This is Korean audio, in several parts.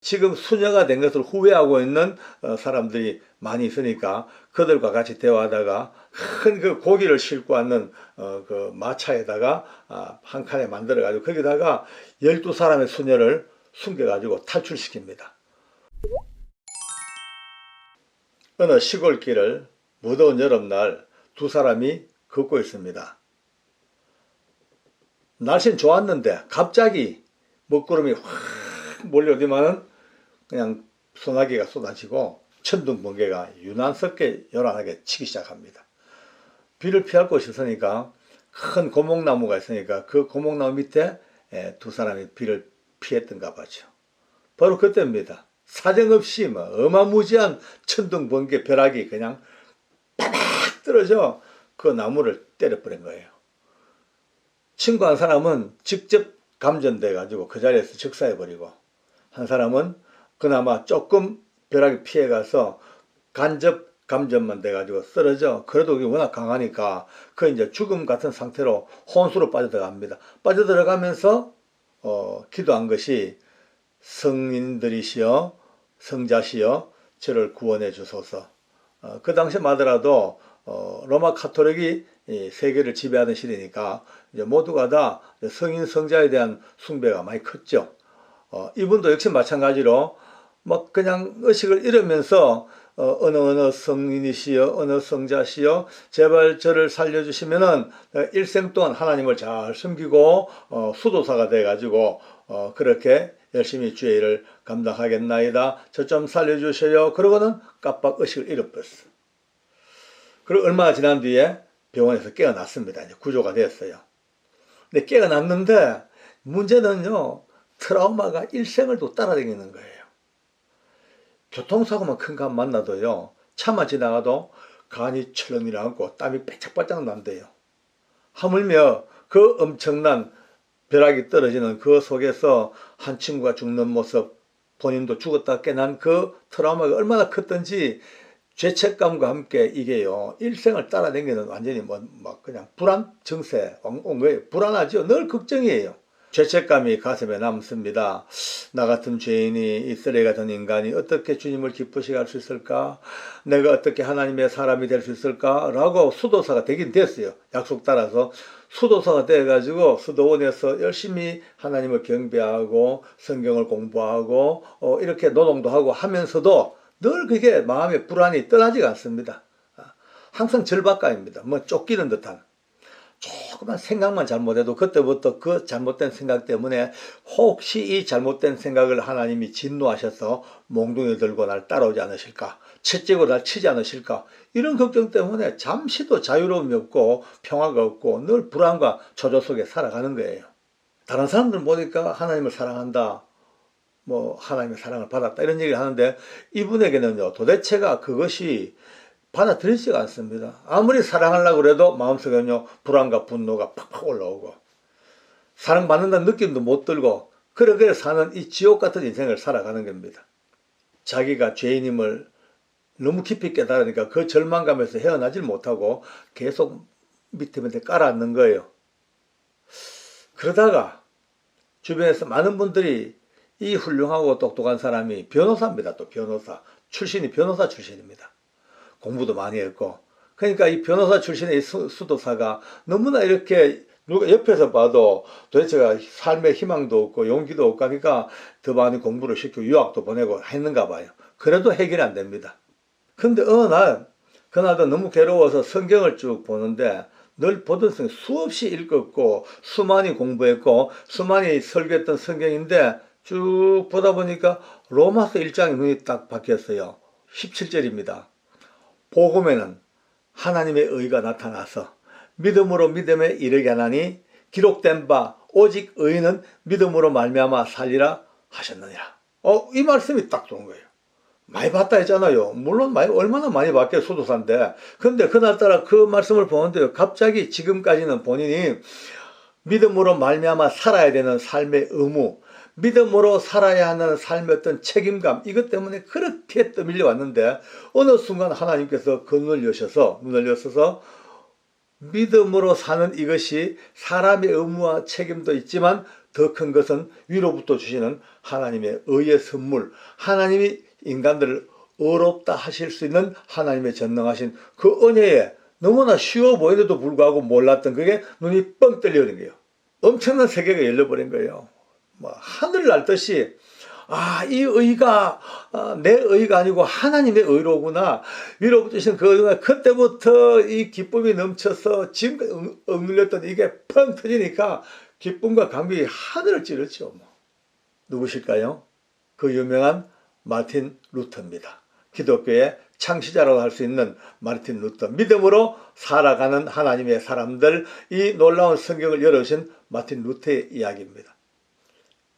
지금 수녀가 된 것을 후회하고 있는 사람들이 많이 있으니까 그들과 같이 대화하다가 큰 그 고기를 싣고 왔는 그 마차에다가 한 칸에 만들어 가지고 거기다가 12사람의 수녀를 숨겨 가지고 탈출시킵니다. 어느 시골길을 무더운 여름날 두 사람이 걷고 있습니다. 날씨는 좋았는데 갑자기 먹구름이 확 몰려오더만은 그냥 소나기가 쏟아지고 천둥 번개가 유난스럽게 요란하게 치기 시작합니다. 비를 피할 곳이 있으니까 큰 고목나무가 있으니까 그 고목나무 밑에 두 사람이 비를 피했던가 봐죠. 바로 그때입니다. 사정없이 어마무지한 천둥 번개 벼락이 그냥 바닥 떨어져 그 나무를 때려버린 거예요. 친구 한 사람은 직접 감전돼 가지고 그 자리에서 즉사해버리고, 한 사람은 그나마 조금 벼락이 피해가서 간접 감전만 돼가지고 쓰러져. 그래도 그게 워낙 강하니까 그 이제 죽음 같은 상태로 혼수로 빠져들어갑니다. 빠져들어가면서 기도한 것이 성인들이시여 성자시여 저를 구원해 주소서. 그 당시만 하더라도 로마 카톨릭이 세계를 지배하던 시대니까 이제 모두가 다 성인 성자에 대한 숭배가 많이 컸죠. 이분도 역시 마찬가지로 막 그냥 의식을 잃으면서 어느 성인이시여 어느 성자시여 제발 저를 살려주시면은 일생 동안 하나님을 잘 섬기고 수도사가 돼가지고 그렇게 열심히 주의 일을 감당하겠나이다. 저 좀 살려주셔요. 그러고는 깜빡 의식을 잃어버렸어. 그리고 얼마나 지난 뒤에 병원에서 깨어났습니다. 이제 구조가 됐어요. 근데 깨어났는데 문제는요, 트라우마가 일생을 또 따라다니는 거예요. 교통사고만 큰 간 만나도요, 차만 지나가도 간이 철렁 일어나고 땀이 빼짝빼짝 난대요. 하물며 그 엄청난 벼락이 떨어지는 그 속에서 한 친구가 죽는 모습, 본인도 죽었다 깨난 그 트라우마가 얼마나 컸던지 죄책감과 함께 이게요, 일생을 따라다니는 완전히 막 그냥 불안 증세 온 거예요. 불안하죠. 늘 걱정이에요. 죄책감이 가슴에 남습니다. 나 같은 죄인이 이 쓰레기 같은 인간이 어떻게 주님을 기쁘시게 할 수 있을까? 내가 어떻게 하나님의 사람이 될 수 있을까? 라고 수도사가 되긴 됐어요. 약속 따라서 수도사가 돼가지고 수도원에서 열심히 하나님을 경배하고 성경을 공부하고 이렇게 노동도 하고 하면서도 늘 그게 마음의 불안이 떠나지가 않습니다. 항상 절박감입니다. 뭐 쫓기는 듯한. 조금만 생각만 잘못해도 그때부터 그 잘못된 생각 때문에 혹시 이 잘못된 생각을 하나님이 진노하셔서 몽둥이 들고 날 따라오지 않으실까, 채찍으로 날 치지 않으실까, 이런 걱정 때문에 잠시도 자유로움이 없고 평화가 없고 늘 불안과 초조 속에 살아가는 거예요. 다른 사람들 보니까 하나님을 사랑한다, 뭐 하나님의 사랑을 받았다 이런 얘기를 하는데 이분에게는요, 도대체가 그것이 받아들이지가 않습니다. 아무리 사랑하려고 해도 마음속에는요, 불안과 분노가 팍팍 올라오고 사랑받는다는 느낌도 못 들고 그렇게 사는 이 지옥 같은 인생을 살아가는 겁니다. 자기가 죄인임을 너무 깊이 깨달으니까 그 절망감에서 헤어나질 못하고 계속 밑에 깔아앉는 거예요. 그러다가 주변에서 많은 분들이 이 훌륭하고 똑똑한 사람이 변호사입니다. 또 변호사 출신이 변호사 출신입니다. 공부도 많이 했고, 그러니까 이 변호사 출신의 수도사가 너무나 이렇게 누가 옆에서 봐도 도대체가 삶의 희망도 없고 용기도 없고 하니까 더 많이 공부를 시키고 유학도 보내고 했는가 봐요. 그래도 해결이 안 됩니다. 근데 어느 날, 그날도 너무 괴로워서 성경을 쭉 보는데 늘 보던 성경 수없이 읽었고 수많이 공부했고 수많이 설교했던 성경인데 쭉 보다 보니까 로마서 1장에 눈이 딱 박혔어요. 17절입니다. 복음에는 하나님의 의가 나타나서 믿음으로 믿음에 이르게 하나니 기록된 바 오직 의인은 믿음으로 말미암아 살리라 하셨느니라. 이 말씀이 딱 좋은 거예요. 많이 봤다 했잖아요. 물론 얼마나 많이 봤겠어요. 수도사인데. 근데 그날따라 그 말씀을 보는데 갑자기 지금까지는 본인이 믿음으로 말미암아 살아야 되는 삶의 의무, 믿음으로 살아야 하는 삶의 어떤 책임감, 이것 때문에 그렇게 떠밀려 왔는데 어느 순간 하나님께서 그 눈을 여셔서 믿음으로 사는 이것이 사람의 의무와 책임도 있지만 더 큰 것은 위로부터 주시는 하나님의 의의 선물, 하나님이 인간들을 의롭다 하실 수 있는 하나님의 전능하신 그 은혜에 너무나 쉬워 보이는데도 불구하고 몰랐던 그게 눈이 뻥 뚫리는 거예요. 엄청난 세계가 열려버린 거예요. 뭐 하늘을 날 듯이 이 의가 내 의가 아니고 하나님의 의로구나. 위로부터 주신 그 의가 그때부터 이 기쁨이 넘쳐서 지금 억눌렸던 이게 펑 터지니까 기쁨과 감격이 하늘을 찌르죠. 누구실까요? 그 유명한 마틴 루터입니다. 기독교의 창시자라고 할 수 있는 마틴 루터. 믿음으로 살아가는 하나님의 사람들, 이 놀라운 성경을 열어주신 마틴 루터의 이야기입니다.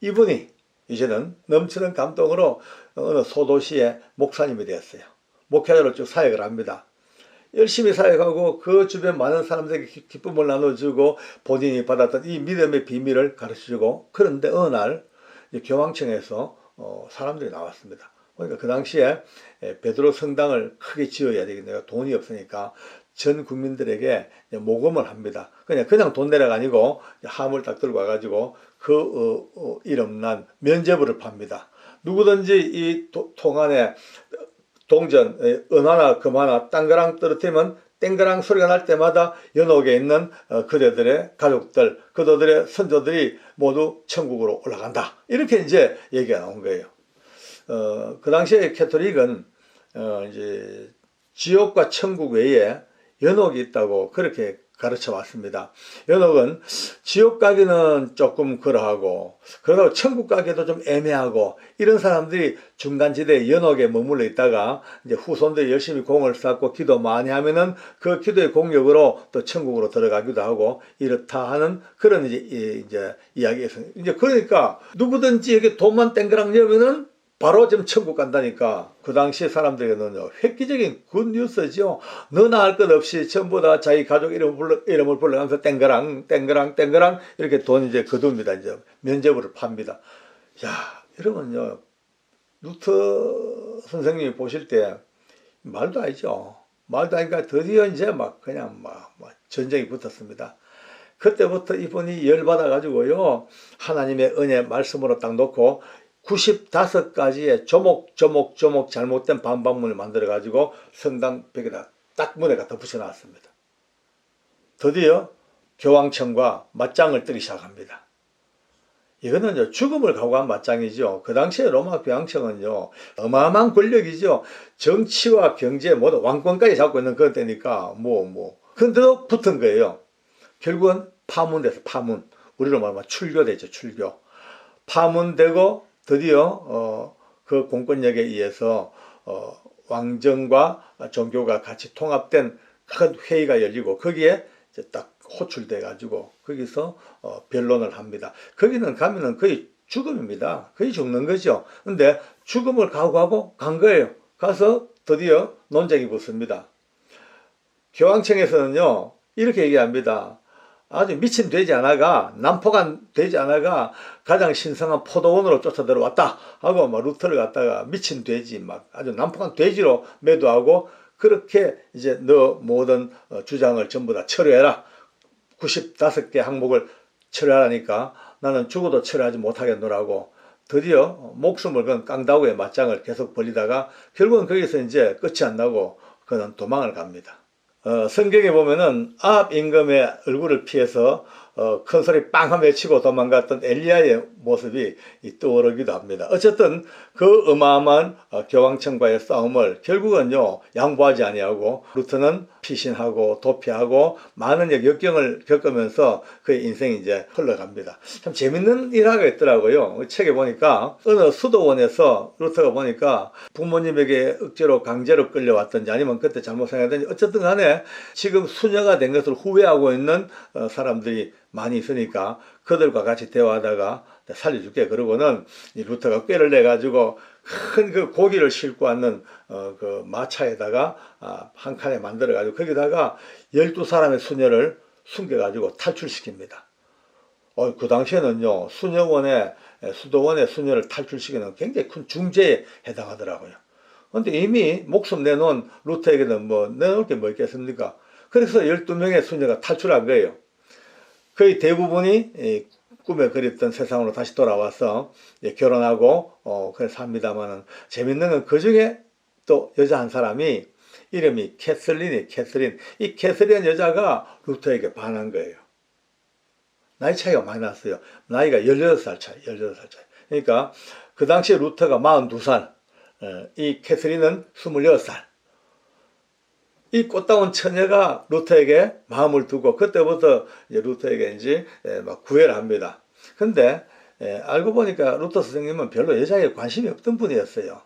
이분이 이제는 넘치는 감동으로 어느 소도시의 목사님이 되었어요. 목회자로 쭉 사역을 합니다. 열심히 사역하고 그 주변 많은 사람들에게 기쁨을 나눠주고 본인이 받았던 이 믿음의 비밀을 가르쳐주고, 그런데 어느 날 교황청에서 사람들이 나왔습니다. 그러니까 그 당시에 베드로 성당을 크게 지어야 되겠네요. 돈이 없으니까 전 국민들에게 모금을 합니다. 그냥 돈 내라가 아니고 함을 딱 들고 와가지고 그 이름난 면죄부를 팝니다. 누구든지 이 통 안에 동전, 은 하나, 금 하나, 땅그랑 떨어뜨리면 땡그랑 소리가 날 때마다 연옥에 있는 그대들의 가족들, 그들의 선조들이 모두 천국으로 올라간다. 이렇게 이제 얘기가 나온 거예요. 그 당시에 캐톨릭은 이제 지옥과 천국 외에 연옥이 있다고 그렇게 가르쳐 왔습니다. 연옥은 지옥 가기는 조금 그러하고, 그러다가 천국 가기도 좀 애매하고, 이런 사람들이 중간지대에 연옥에 머물러 있다가 이제 후손들이 열심히 공을 쌓고 기도 많이 하면은 그 기도의 공력으로 또 천국으로 들어가기도 하고 이렇다 하는 그런 이제 이야기에서, 이제 그러니까 누구든지 여기 돈만 땡그랑 여면은 바로 지금 천국 간다니까, 그 당시 사람들에게는 획기적인 굿뉴스죠. 너나 할 것 없이 전부 다 자기 가족 이름을 불러가면서 땡그랑 이렇게 돈 이제 거둡니다. 이제 면죄부를 팝니다. 야, 여러분요, 루터 선생님이 보실 때 말도 아니죠. 말도 아니까 드디어 이제 그냥 전쟁이 붙었습니다. 그때부터 이분이 열받아가지고요, 하나님의 은혜 말씀으로 딱 놓고 95가지의 조목조목 잘못된 반박문을 만들어가지고 성당 벽에다 딱 문에 갖다 붙여놨습니다. 드디어 교황청과 맞짱을 뜨기 시작합니다. 이거는 죽음을 각오한 맞짱이죠. 그 당시에 로마 교황청은요, 어마어마한 권력이죠. 정치와 경제 모두 왕권까지 잡고 있는 그런 때니까 그런데도 붙은 거예요. 결국은 파문돼서 파문. 우리로 말하면 출교되죠. 출교. 파문되고 드디어 그 공권력에 의해서 왕정과 종교가 같이 통합된 큰 회의가 열리고, 거기에 이제 딱 호출돼 가지고 거기서 변론을 합니다. 거기는 가면은 거의 죽음입니다. 거의 죽는 거죠. 근데 죽음을 각오하고 간 거예요. 가서 드디어 논쟁이 붙습니다. 교황청에서는요, 이렇게 얘기합니다. 아주 미친 돼지 하나가, 난폭한 돼지 하나가 가장 신성한 포도원으로 쫓아 들어왔다 하고 루터를 갖다가 미친 돼지, 아주 난폭한 돼지로 매도하고, 그렇게 이제 너 모든 주장을 전부 다 철회해라. 95개 항목을 철회하라니까 나는 죽어도 철회하지 못하겠노라고 드디어 목숨을 건 깡다구의 맞짱을 계속 벌리다가 결국은 거기서 이제 끝이 안 나고 그는 도망을 갑니다. 성경에 보면은 아합 임금의 얼굴을 피해서 큰 소리 빵 하며 외치고 도망갔던 엘리야의 모습이 떠오르기도 합니다. 어쨌든 그 어마어마한 교황청과의 싸움을 결국은요, 양보하지 아니하고 루터는 피신하고 도피하고 많은 역경을 겪으면서 그의 인생이 이제 흘러갑니다. 참 재밌는 일화가 있더라고요. 책에 보니까 어느 수도원에서 루터가 보니까 부모님에게 억지로 강제로 끌려왔던지 아니면 그때 잘못 생각했던지 어쨌든 간에 지금 수녀가 된 것을 후회하고 있는 사람들이 많이 있으니까 그들과 같이 대화하다가 살려줄게 그러고는 이 루터가 꾀를 내가지고 큰 그 고기를 싣고 왔는 그 마차에다가 한 칸에 만들어가지고 거기다가 12사람의 수녀를 숨겨가지고 탈출시킵니다. 그 당시에는요, 수도원의 수녀를 탈출시키는 굉장히 큰 중죄에 해당하더라고요. 근데 이미 목숨 내놓은 루터에게는 내놓을 게 뭐 있겠습니까? 그래서 12명의 수녀가 탈출한 거예요. 거의 대부분이 꿈에 그렸던 세상으로 다시 돌아와서 결혼하고 그래서 삽니다만은 재밌는 건 그 중에 또 여자 한 사람이 이름이 캐슬린. 이 캐슬린 여자가 루터에게 반한 거예요. 나이 차이가 많이 났어요. 나이가 18살 차이. 그러니까 그 당시에 루터가 42살, 이 캐슬린은 26살. 이 꽃다운 처녀가 루터에게 마음을 두고 그때부터 이제 루터에게 이제 막 구애를 합니다. 근데 알고 보니까 루터 선생님은 별로 여자에 관심이 없던 분이었어요.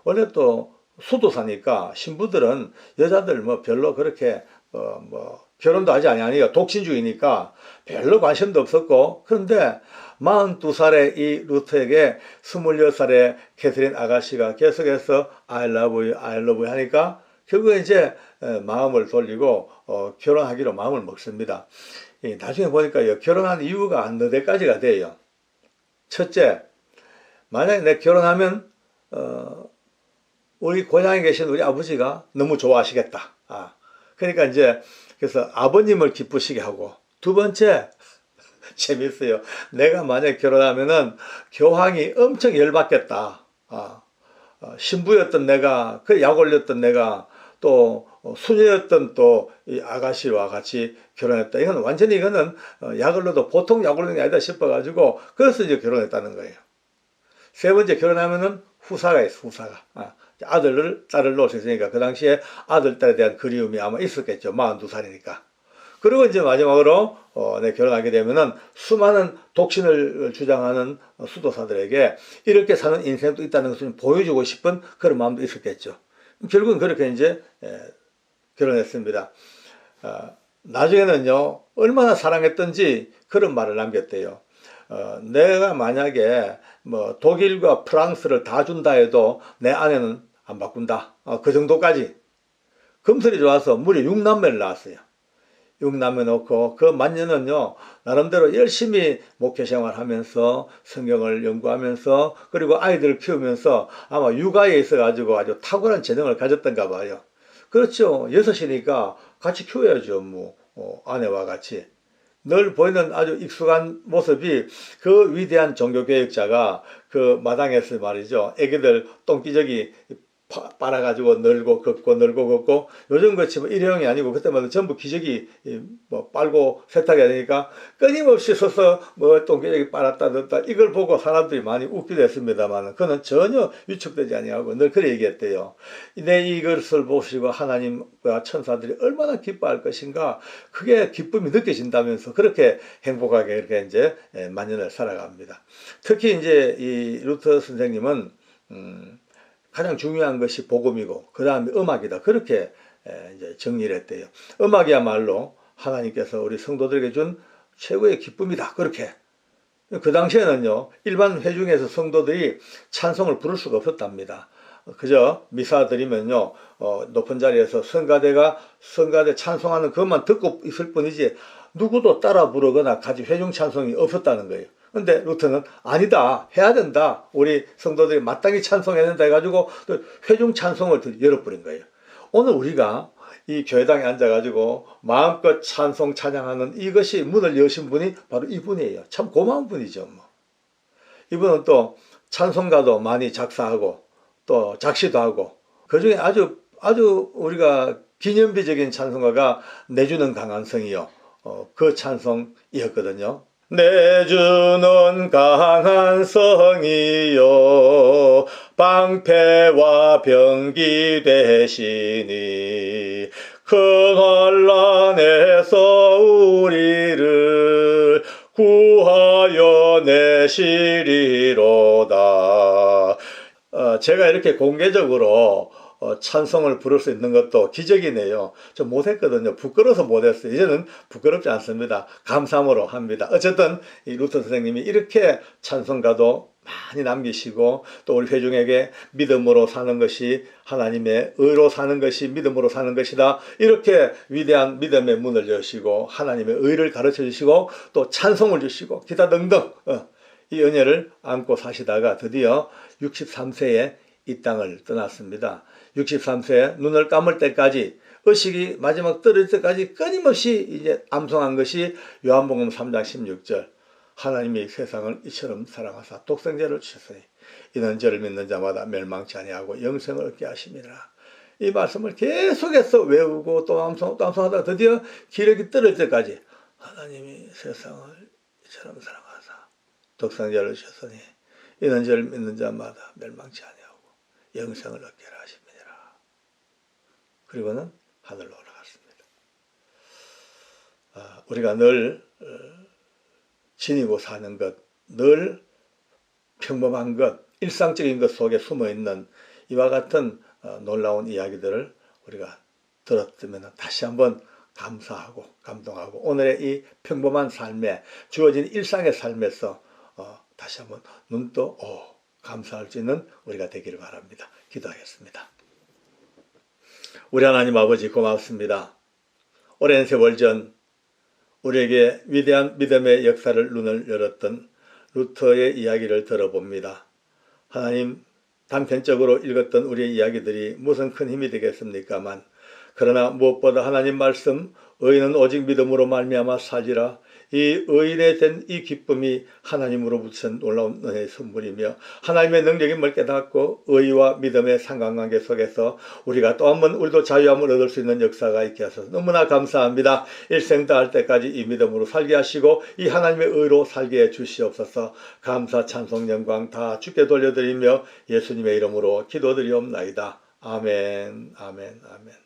원래 또 수도사니까 신부들은 여자들 뭐 별로 그렇게 뭐 결혼도 하지 아니하니까 독신주의니까 별로 관심도 없었고, 그런데 42살의 이 루터에게 26살의 캐서린 아가씨가 계속해서 I love you 하니까 결국에 이제 마음을 돌리고 결혼하기로 마음을 먹습니다. 나중에 보니까 결혼한 이유가 몇 가지가 돼요. 첫째, 만약에 내가 결혼하면 우리 고향에 계신 우리 아버지가 너무 좋아하시겠다. 그러니까 이제 그래서 아버님을 기쁘시게 하고, 두 번째, 재밌어요. 내가 만약에 결혼하면은 교황이 엄청 열받겠다. 신부였던 내가, 그 약 올렸던 내가 또 수녀였던 또 이 아가씨와 같이 결혼했다. 이건 완전히 이거는 약 올려도 보통 약 올리는 게 아니다 싶어가지고 그래서 이제 결혼했다는 거예요. 세 번째, 결혼하면은 후사가 있어, 후사가. 아들을, 딸을 놓을 수 있으니까 그 당시에 아들, 딸에 대한 그리움이 아마 있었겠죠. 42살이니까. 그리고 이제 마지막으로 내 결혼하게 되면은 수많은 독신을 주장하는 수도사들에게 이렇게 사는 인생도 있다는 것을 보여주고 싶은 그런 마음도 있었겠죠. 결국은 그렇게 이제 결혼했습니다. 나중에는요, 얼마나 사랑했던지 그런 말을 남겼대요. 내가 만약에 뭐 독일과 프랑스를 다 준다 해도 내 아내는 안 바꾼다. 그 정도까지. 금슬이 좋아서 무려 6남매를 낳았어요. 6남매 놓고 그 만년은요, 나름대로 열심히 목회 생활하면서 성경을 연구하면서 그리고 아이들을 키우면서 아마 육아에 있어가지고 아주 탁월한 재능을 가졌던가 봐요. 그렇죠. 6이니까 같이 키워야죠. 뭐 아내와 같이. 늘 보이는 아주 익숙한 모습이 그 위대한 종교개혁자가 그 마당에서 말이죠. 애기들 똥기저귀 빨아가지고 늘고 걷고 요즘 같이 뭐 일회용이 아니고 그때마다 전부 기저귀 뭐 빨고 세탁해야 되니까 끊임없이 서서 뭐 똥기저귀 빨았다 넣었다 이걸 보고 사람들이 많이 웃기도 했습니다만 그는 전혀 위축되지 아니하고 늘 그래 얘기했대요. 내 이것을 보시고 하나님과 천사들이 얼마나 기뻐할 것인가, 그게 기쁨이 느껴진다면서 그렇게 행복하게 이렇게 이제 만년을 살아갑니다. 특히 이제 이 루터 선생님은 가장 중요한 것이 복음이고 그 다음에 음악이다. 그렇게 이제 정리를 했대요. 음악이야말로 하나님께서 우리 성도들에게 준 최고의 기쁨이다. 그렇게. 그 당시에는요, 일반 회중에서 성도들이 찬송을 부를 수가 없었답니다. 그저 미사 드리면요, 높은 자리에서 성가대 찬송하는 것만 듣고 있을 뿐이지 누구도 따라 부르거나 같이 회중 찬송이 없었다는 거예요. 근데 루터는 아니다, 해야 된다, 우리 성도들이 마땅히 찬송해야 된다 해가지고 회중 찬송을 열어버린 거예요. 오늘 우리가 이 교회당에 앉아가지고 마음껏 찬송 찬양하는 이것이 문을 여신 분이 바로 이분이에요. 참 고마운 분이죠. 뭐. 이분은 또 찬송가도 많이 작사하고 또 작시도 하고 그 중에 아주 우리가 기념비적인 찬송가가 내주는 강한 성이요. 그 찬송이었거든요. 내주는 강한 성이요 방패와 병기 되시니 큰 환난에서 우리를 구하여 내시리로다. 제가 이렇게 공개적으로 찬송을 부를 수 있는 것도 기적이네요. 저 못했거든요. 부끄러워서 못했어요. 이제는 부끄럽지 않습니다. 감사함으로 합니다. 어쨌든 이 루터 선생님이 이렇게 찬송가도 많이 남기시고 또 우리 회중에게 믿음으로 사는 것이 하나님의 의로 사는 것이 믿음으로 사는 것이다. 이렇게 위대한 믿음의 문을 여시고 하나님의 의를 가르쳐 주시고 또 찬송을 주시고 기타 등등 이 은혜를 안고 사시다가 드디어 63세에 이 땅을 떠났습니다. 63세에 눈을 감을 때까지 의식이 마지막 떨어질 때까지 끊임없이 이제 암송한 것이 요한복음 3장 16절. 하나님이 세상을 이처럼 사랑하사 독생자를 주셨으니 이는 저를 믿는 자마다 멸망치 아니하고 영생을 얻게 하심이라. 이 말씀을 계속해서 외우고 또 암송하다가 드디어 기력이 떨어질 때까지 하나님이 세상을 이처럼 사랑하사 독생자를 주셨으니 이는 저를 믿는 자마다 멸망치 아니하고 영생을 얻게 하심이라. 그리고는 하늘로 올라갔습니다. 우리가 늘 지니고 사는 것, 늘 평범한 것, 일상적인 것 속에 숨어있는 이와 같은 놀라운 이야기들을 우리가 들었으면 다시 한번 감사하고 감동하고 오늘의 이 평범한 삶에 주어진 일상의 삶에서 다시 한번 눈떠 감사할 수 있는 우리가 되기를 바랍니다. 기도하겠습니다. 우리 하나님 아버지 고맙습니다. 오랜 세월 전 우리에게 위대한 믿음의 역사를 눈을 열었던 루터의 이야기를 들어봅니다. 하나님, 단편적으로 읽었던 우리의 이야기들이 무슨 큰 힘이 되겠습니까만, 그러나 무엇보다 하나님 말씀 의인은 오직 믿음으로 말미암아 살리라. 이 의인에 된 이 기쁨이 하나님으로부터 놀라운 은혜의 선물이며 하나님의 능력이 뭘 깨닫고 의와 믿음의 상관관계 속에서 우리가 또 한 번 우리도 자유함을 얻을 수 있는 역사가 있게 하셔서 너무나 감사합니다. 일생 다할 때까지 이 믿음으로 살게 하시고 이 하나님의 의로 살게 해 주시옵소서. 감사 찬송 영광 다 주께 돌려드리며 예수님의 이름으로 기도드리옵나이다. 아멘 아멘 아멘.